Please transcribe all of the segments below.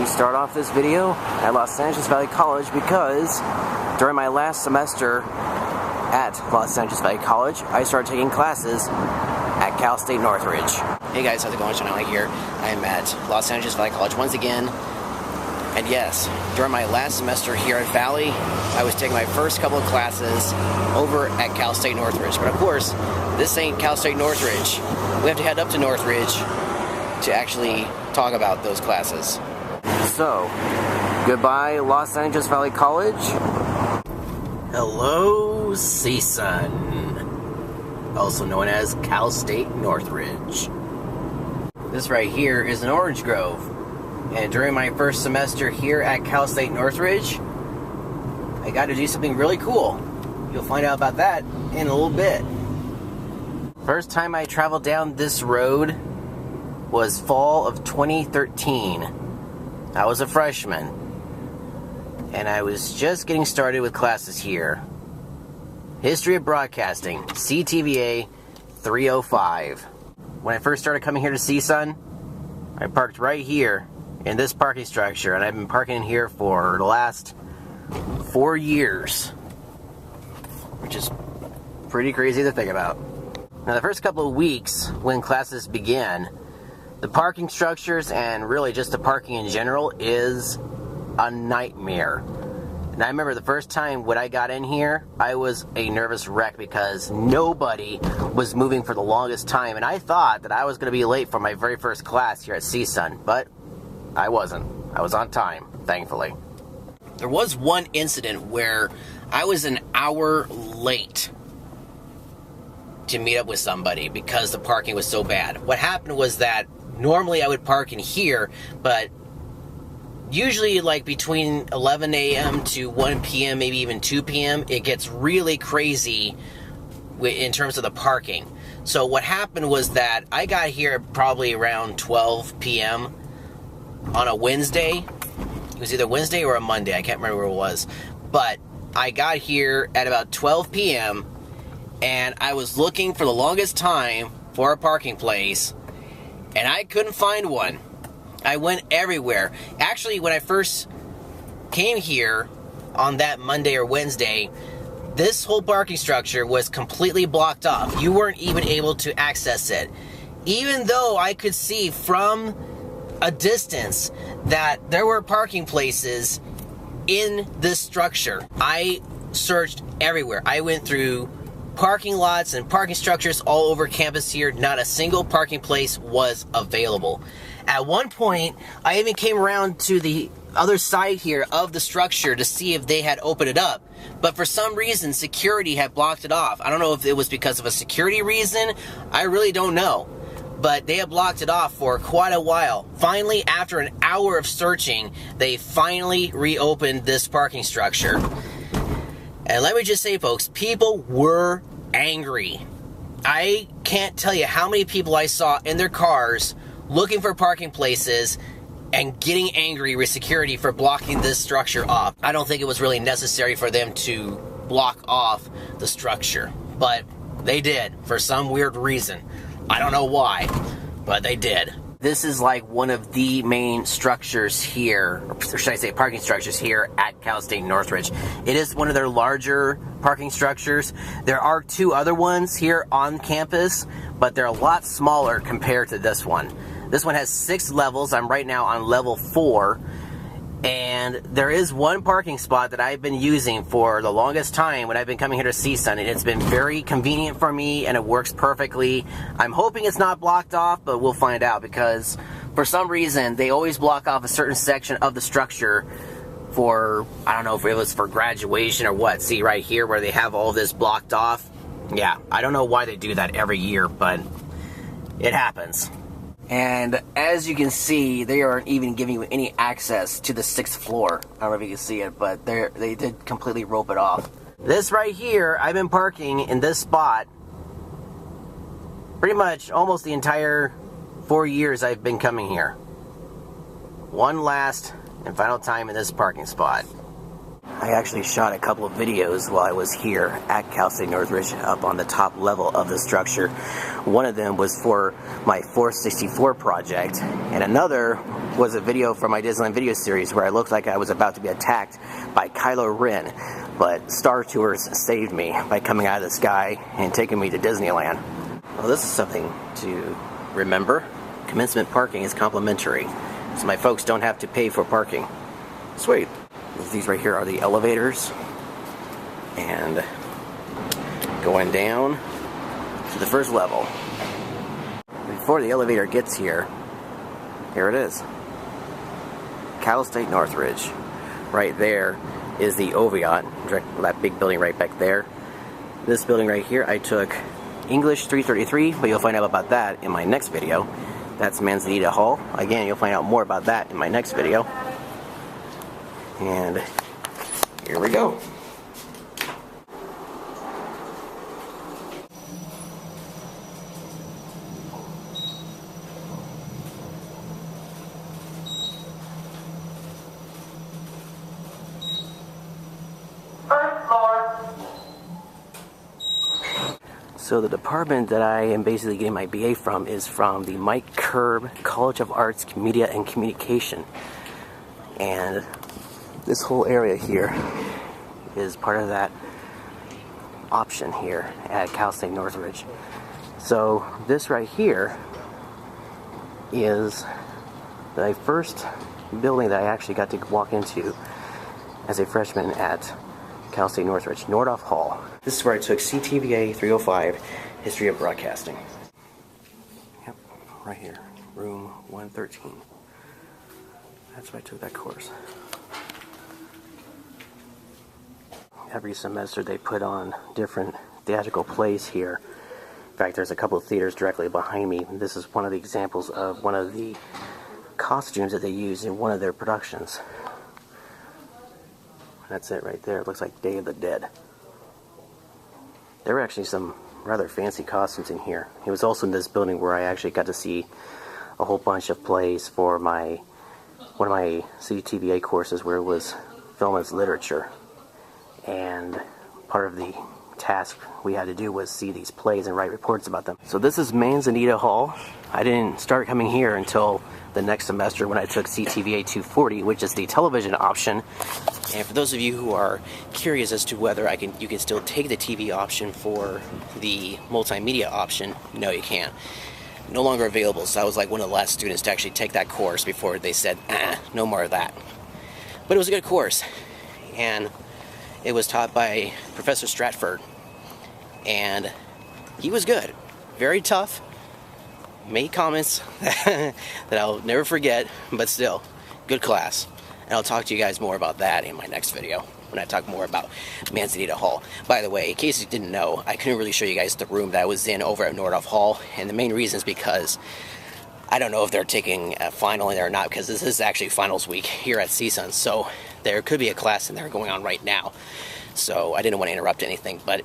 We start off this video at Los Angeles Valley College because during my last semester at Los Angeles Valley College, I started taking classes at Cal State Northridge. Hey guys, how's it going? Shaun here. I'm at Los Angeles Valley College once again. And yes, during my last semester here at Valley, I was taking my first couple of classes over at Cal State Northridge. But of course, this ain't Cal State Northridge. We have to head up to Northridge to actually talk about those classes. So, goodbye Los Angeles Valley College. Hello CSUN, also known as Cal State Northridge. This right here is an orange grove. And during my first semester here at Cal State Northridge, I got to do something really cool. You'll find out about that in a little bit. First time I traveled down this road was fall of 2013. I was a freshman, and I was just getting started with classes here. History of Broadcasting, CTVA 305. When I first started coming here to CSUN, I parked right here in this parking structure, and I've been parking in here for the last 4 years, which is pretty crazy to think about. Now, the first couple of weeks when classes began, the parking structures and really just the parking in general is a nightmare. And I remember the first time when I got in here, I was a nervous wreck because nobody was moving for the longest time, and I thought that I was going to be late for my very first class here at CSUN, but I wasn't. I was on time, thankfully. There was one incident where I was an hour late to meet up with somebody because the parking was so bad. What happened was that normally I would park in here, but usually like between 11 a.m. to 1 p.m., maybe even 2 p.m., it gets really crazy in terms of the parking. So what happened was that I got here probably around 12 p.m. on a Wednesday. It was either Wednesday or a Monday. I can't remember what it was. But I got here at about 12 p.m. and I was looking for the longest time for a parking place, and I couldn't find one. I went everywhere. Actually, when I first came here on that Monday or Wednesday, this whole parking structure was completely blocked off. You weren't even able to access it. Even though I could see from a distance that there were parking places in this structure. I searched everywhere. I went through parking lots and parking structures all over campus here. Not a single parking place was available. At one point, I even came around to the other side here of the structure to see if they had opened it up. But for some reason, security had blocked it off. I don't know if it was because of a security reason. I really don't know. But they had blocked it off for quite a while. Finally, after an hour of searching, they finally reopened this parking structure. And let me just say, folks, people were angry. I can't tell you how many people I saw in their cars looking for parking places and getting angry with security for blocking this structure off. I don't think it was really necessary for them to block off the structure, but they did for some weird reason. I don't know why, but they did. This is like one of the main structures here, or should I say parking structures here at Cal State Northridge. It is one of their larger parking structures. There are two other ones here on campus, but they're a lot smaller compared to this one. This one has 6 levels. I'm right now on level 4. And there is one parking spot that I've been using for the longest time when I've been coming here to CSUN, and it's been very convenient for me, and it works perfectly. I'm hoping it's not blocked off, but we'll find out, because for some reason, they always block off a certain section of the structure for, I don't know if it was for graduation or what. See right here where they have all this blocked off? Yeah, I don't know why they do that every year, but it happens. And as you can see, they aren't even giving you any access to the 6th floor. I don't know if you can see it, but they did completely rope it off. This right here, I've been parking in this spot pretty much almost the entire 4 years I've been coming here. One last and final time in this parking spot. I actually shot a couple of videos while I was here at Cal State Northridge up on the top level of the structure. One of them was for my 464 project, and another was a video for my Disneyland video series where I looked like I was about to be attacked by Kylo Ren, but Star Tours saved me by coming out of the sky and taking me to Disneyland. Well, this is something to remember. Commencement parking is complimentary, so my folks don't have to pay for parking. Sweet. These right here are the elevators, and going down to the first level. Before the elevator gets here, here it is. Cal State Northridge. Right there is the Oviatt, that big building right back there. This building right here, I took English 333, but you'll find out about that in my next video. That's Manzanita Hall. Again, you'll find out more about that in my next video. And here we go. First floor. So the department that I am basically getting my BA from is from the Mike Curb College of Arts, Media and Communication. And this whole area here is part of that option here at Cal State Northridge. So this right here is the first building that I actually got to walk into as a freshman at Cal State Northridge, Nordhoff Hall. This is where I took CTVA 305, History of Broadcasting. Yep, right here, room 113. That's where I took that course. Every semester they put on different theatrical plays here. In fact, there's a couple of theaters directly behind me. This is one of the examples of one of the costumes that they use in one of their productions. That's it right there. It looks like Day of the Dead. There were actually some rather fancy costumes in here. It was also in this building where I actually got to see a whole bunch of plays for one of my CTVA courses where it was film as literature. And part of the task we had to do was see these plays and write reports about them. So this is Manzanita Hall. I didn't start coming here until the next semester when I took CTVA 240, which is the television option. And for those of you who are curious as to whether you can still take the TV option for the multimedia option, no, you can't. No longer available. So I was like one of the last students to actually take that course before they said, no more of that. But it was a good course, and it was taught by Professor Stratford, and he was good. Very tough. Made comments that I'll never forget, but still, good class. And I'll talk to you guys more about that in my next video, when I talk more about Manzanita Hall. By the way, in case you didn't know, I couldn't really show you guys the room that I was in over at Nordhoff Hall, and the main reason is because I don't know if they're taking a final in there or not, because this is actually finals week here at CSUN, so there could be a class in there going on right now. So I didn't want to interrupt anything, but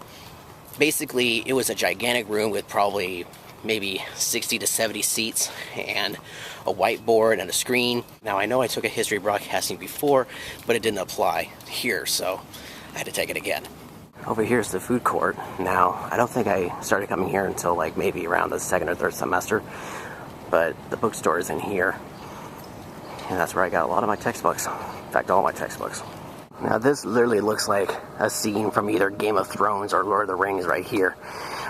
basically it was a gigantic room with probably maybe 60 to 70 seats and a whiteboard and a screen. Now I know I took a history of broadcasting before, but it didn't apply here, so I had to take it again. Over here is the food court. Now, I don't think I started coming here until like maybe around the second or third semester, but the bookstore is in here, and that's where I got a lot of my textbooks. In fact, all my textbooks. Now this literally looks like a scene from either Game of Thrones or Lord of the Rings right here.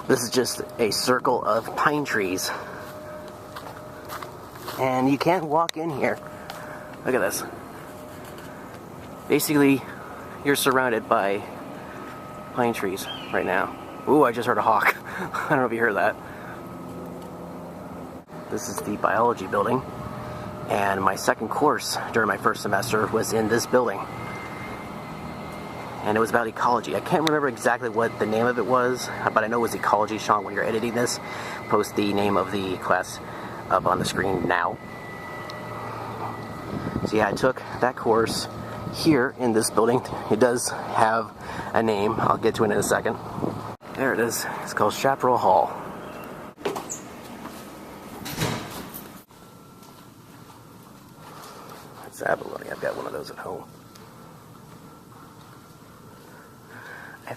This is just a circle of pine trees, and you can't walk in here. Look at this. Basically, you're surrounded by pine trees right now. Ooh, I just heard a hawk. I don't know if you heard that. This is the biology building, and my second course during my first semester was in this building. And it was about ecology. I can't remember exactly what the name of it was, but I know it was ecology. Shaun, when you're editing this, post the name of the class up on the screen now. So yeah, I took that course here in this building. It does have a name. I'll get to it in a second. There it is. It's called Chaparral Hall. That's abalone. I've got one of those at home.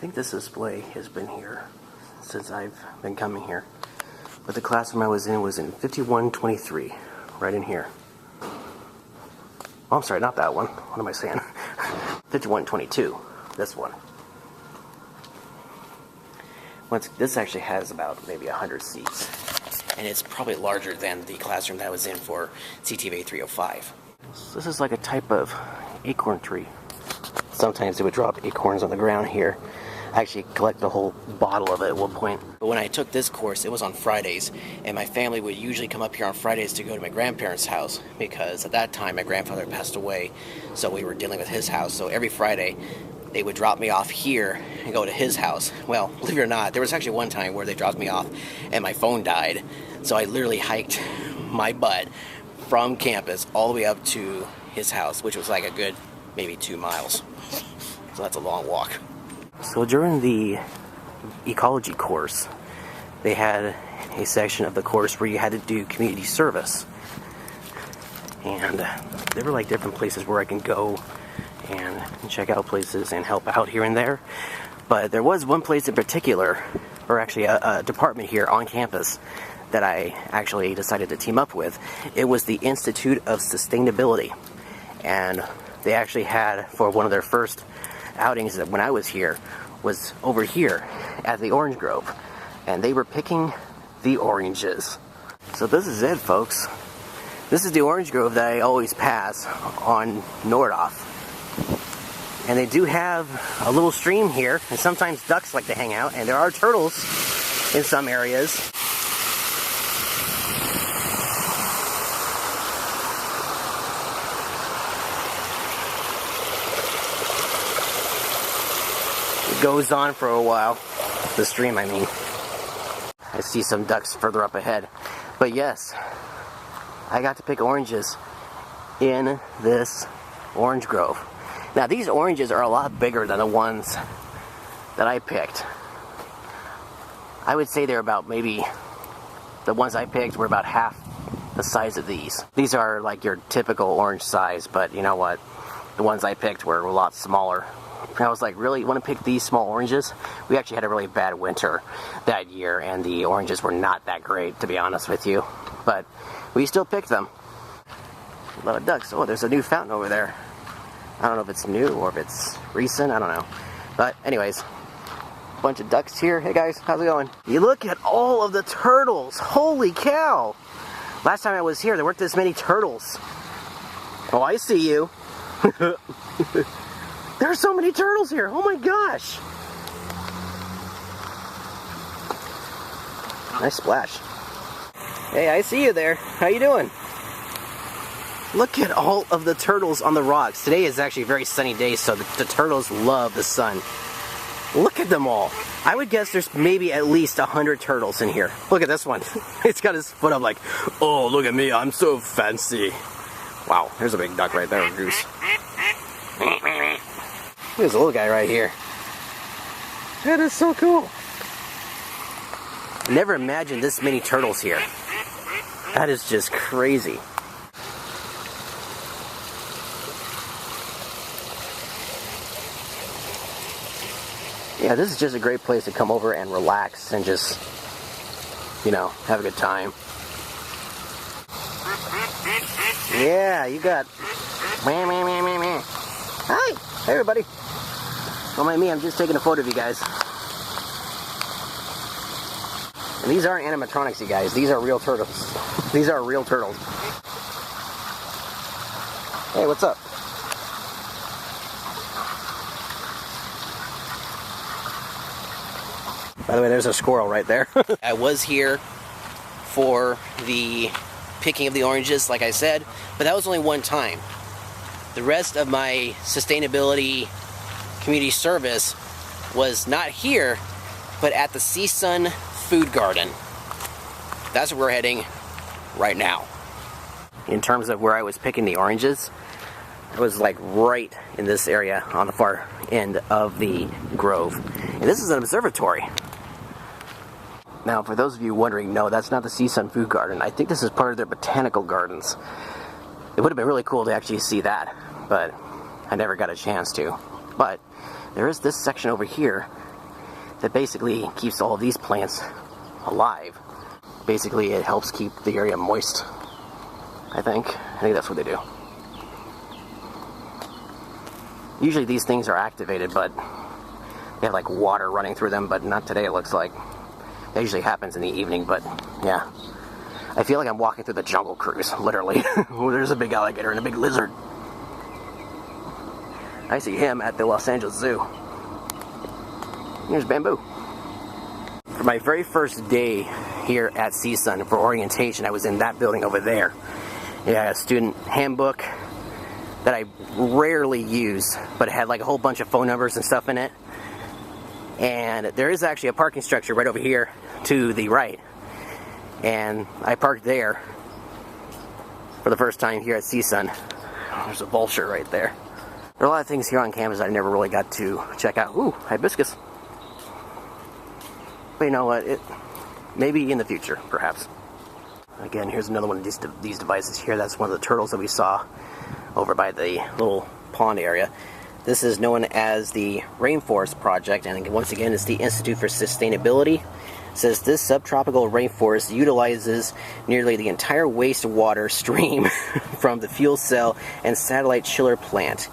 think this display has been here since I've been coming here. But the classroom I was in 5123, right in here. Oh, I'm sorry, not that one. What am I saying? 5122, this one. This actually has about maybe 100 seats. And it's probably larger than the classroom that I was in for CTVA 305. So this is like a type of acorn tree. Sometimes they would drop acorns on the ground here. I actually collect the whole bottle of it at one point. But when I took this course, it was on Fridays, and my family would usually come up here on Fridays to go to my grandparents' house, because at that time my grandfather passed away, so we were dealing with his house. So every Friday they would drop me off here and go to his house. Well, believe it or not, there was actually one time where they dropped me off and my phone died. So I literally hiked my butt from campus all the way up to his house, which was like a good maybe 2 miles. So that's a long walk. So during the ecology course, they had a section of the course where you had to do community service. And there were like different places where I can go and check out places and help out here and there. But there was one place in particular, or actually a department here on campus, that I actually decided to team up with. It was the Institute of Sustainability. And they actually had, for one of their first outings when I was here, was over here at the orange grove. And they were picking the oranges. So this is it, folks. This is the orange grove that I always pass on Nordoff. And they do have a little stream here, and sometimes ducks like to hang out, and there are turtles in some areas. It goes on for a while. The stream, I mean. I see some ducks further up ahead. But yes, I got to pick oranges in this orange grove. Now these oranges are a lot bigger than the ones that I picked. I would say they're about maybe, the ones I picked were about half the size of these. These are like your typical orange size, but you know what? The ones I picked were a lot smaller. And I was like, really, you want to pick these small oranges? We actually had a really bad winter that year, and the oranges were not that great, to be honest with you. But we still picked them. A lot of ducks. Oh, there's a new fountain over there. I don't know if it's new or if it's recent, I don't know. But anyways, a bunch of ducks here. Hey guys, how's it going? You look at all of the turtles. Holy cow! Last time I was here, there weren't this many turtles. Oh, I see you. There are so many turtles here. Oh my gosh. Nice splash. Hey, I see you there. How you doing? Look at all of the turtles on the rocks. Today is actually a very sunny day, so the turtles love the sun. Look at them all. I would guess there's maybe at least 100 turtles in here. Look at this one. It's got his foot up like, oh, look at me, I'm so fancy. Wow, there's a big duck right there, a goose. There's a little guy right here. That is so cool. I never imagined this many turtles here. That is just crazy. Yeah, this is just a great place to come over and relax and just, you know, have a good time. Yeah, you got... Hi! Hey, everybody. Don't mind me, I'm just taking a photo of you guys. And these aren't animatronics, you guys. These are real turtles. These are real turtles. Hey, what's up? By the way, there's a squirrel right there. I was here for the picking of the oranges, like I said, but that was only one time. The rest of my sustainability community service was not here, but at the CSUN Food Garden. That's where we're heading right now. In terms of where I was picking the oranges, it was like right in this area on the far end of the grove. And this is an observatory. Now, for those of you wondering, no, that's not the CSUN Food Garden. I think this is part of their botanical gardens. It would have been really cool to actually see that, but I never got a chance to. But there is this section over here that basically keeps all of these plants alive. Basically, it helps keep the area moist, I think that's what they do. Usually these things are activated, but they have like water running through them, but not today, it looks like. That usually happens in the evening, but yeah. I feel like I'm walking through the Jungle Cruise, literally. There's a big alligator and a big lizard. I see him at the Los Angeles Zoo. Here's Bamboo. For my very first day here at CSUN for orientation, I was in that building over there. Yeah, a student handbook that I rarely use, but it had like a whole bunch of phone numbers and stuff in it. And there is actually a parking structure right over here to the right. And I parked there for the first time here at CSUN. There's a vulture right there. There are a lot of things here on campus I never really got to check out. Ooh, hibiscus. But you know what? Maybe in the future, perhaps. Again, here's another one of these devices here. That's one of the turtles that we saw over by the little pond area. This is known as the Rainforest Project, and once again, it's the Institute for Sustainability. It says this subtropical rainforest utilizes nearly the entire wastewater stream from the fuel cell and satellite chiller plant.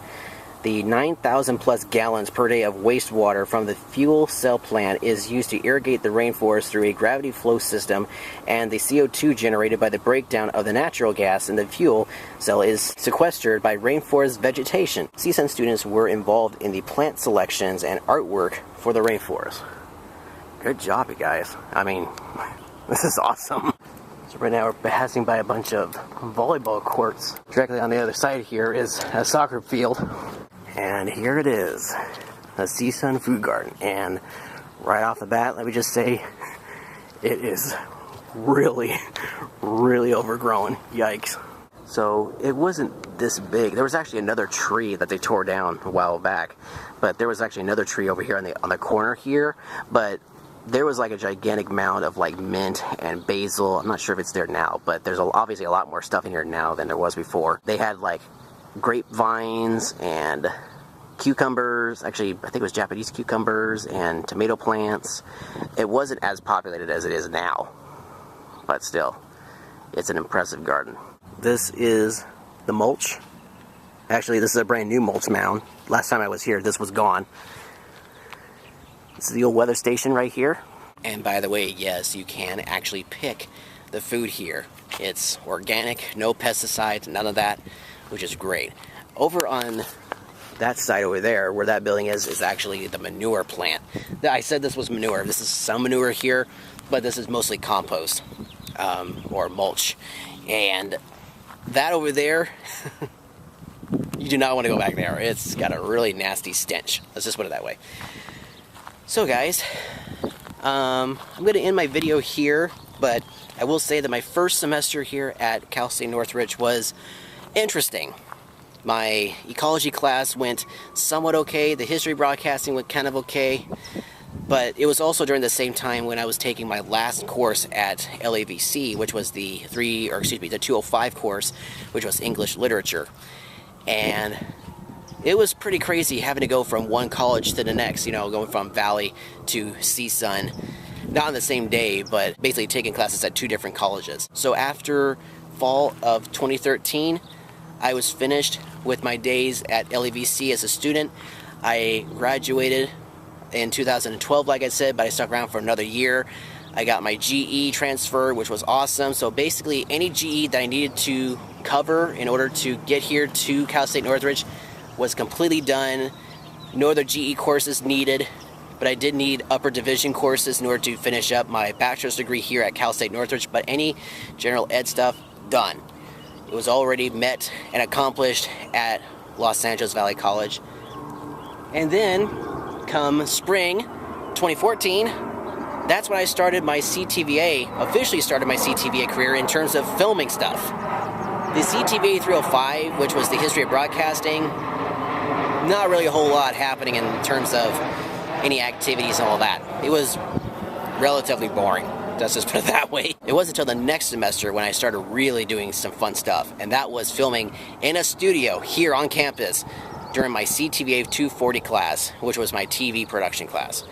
The 9,000 plus gallons per day of wastewater from the fuel cell plant is used to irrigate the rainforest through a gravity flow system, and the CO2 generated by the breakdown of the natural gas in the fuel cell is sequestered by rainforest vegetation. CSUN students were involved in the plant selections and artwork for the rainforest. Good job, you guys. I mean, this is awesome. So right now we're passing by a bunch of volleyball courts. Directly on the other side here is a soccer field. And here it is, the CSUN Food Garden. And right off the bat, let me just say, it is really, really overgrown. Yikes. So it wasn't this big. There was actually another tree that they tore down a while back. But there was actually another tree over here on the corner here. But there was like a gigantic mound of like mint and basil. I'm not sure if it's there now, but there's obviously a lot more stuff in here now than there was before. They had like grapevines and cucumbers. Actually, I think it was Japanese cucumbers and tomato plants. It wasn't as populated as it is now, but still, it's an impressive garden. This is the mulch. Actually, this is a brand new mulch mound. Last time I was here, this was gone. This is the old weather station right here. And by the way, yes, you can actually pick the food here. It's organic, no pesticides, none of that, which is great. Over on that side over there, where that building is actually the manure plant. I said this was manure. This is some manure here, but this is mostly compost or mulch. And that over there, you do not want to go back there. It's got a really nasty stench. Let's just put it that way. So guys, I'm going to end my video here, but I will say that my first semester here at Cal State Northridge was interesting. My ecology class went somewhat okay, the history broadcasting went kind of okay, but it was also during the same time when I was taking my last course at LAVC, which was the 205 course, which was English Literature. And it was pretty crazy having to go from one college to the next, you know, going from Valley to CSUN, not on the same day, but basically taking classes at two different colleges. So after fall of 2013, I was finished with my days at LAVC as a student. I graduated in 2012, like I said, but I stuck around for another year. I got my GE transfer, which was awesome. So basically any GE that I needed to cover in order to get here to Cal State Northridge was completely done. No other GE courses needed, but I did need upper division courses in order to finish up my bachelor's degree here at Cal State Northridge, but any general ed stuff, done. It was already met and accomplished at Los Angeles Valley College. And then, come spring 2014, that's when I started my CTVA, officially started my CTVA career in terms of filming stuff. The CTVA 305, which was the history of broadcasting, not really a whole lot happening in terms of any activities and all that. It was relatively boring. Let's just put it that way. It wasn't until the next semester when I started really doing some fun stuff, and that was filming in a studio here on campus during my CTVA 240 class, which was my TV production class.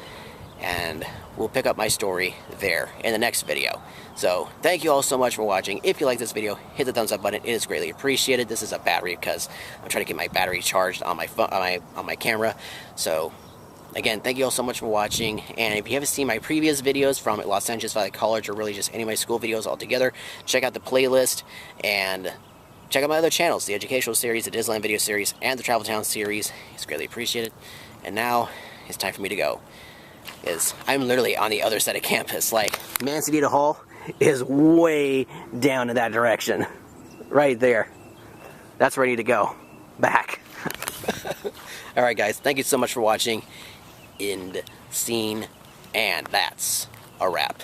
and we'll pick up my story there in the next video. So thank you all so much for watching. If you like this video, hit the thumbs up button. It is greatly appreciated. This is a battery because I'm trying to get my battery charged on my phone, on my camera. So again, thank you all so much for watching. And if you haven't seen my previous videos from Los Angeles Valley College, or really just any of my school videos altogether, check out the playlist and check out my other channels, the educational series, the Disneyland video series, and the Travel Town series. It's greatly appreciated. And now it's time for me to go, because I'm literally on the other side of campus. Like, Manzanita Hall is way down in that direction. Right there. That's where I need to go. Back. Alright guys, thank you so much for watching. End scene. And that's a wrap.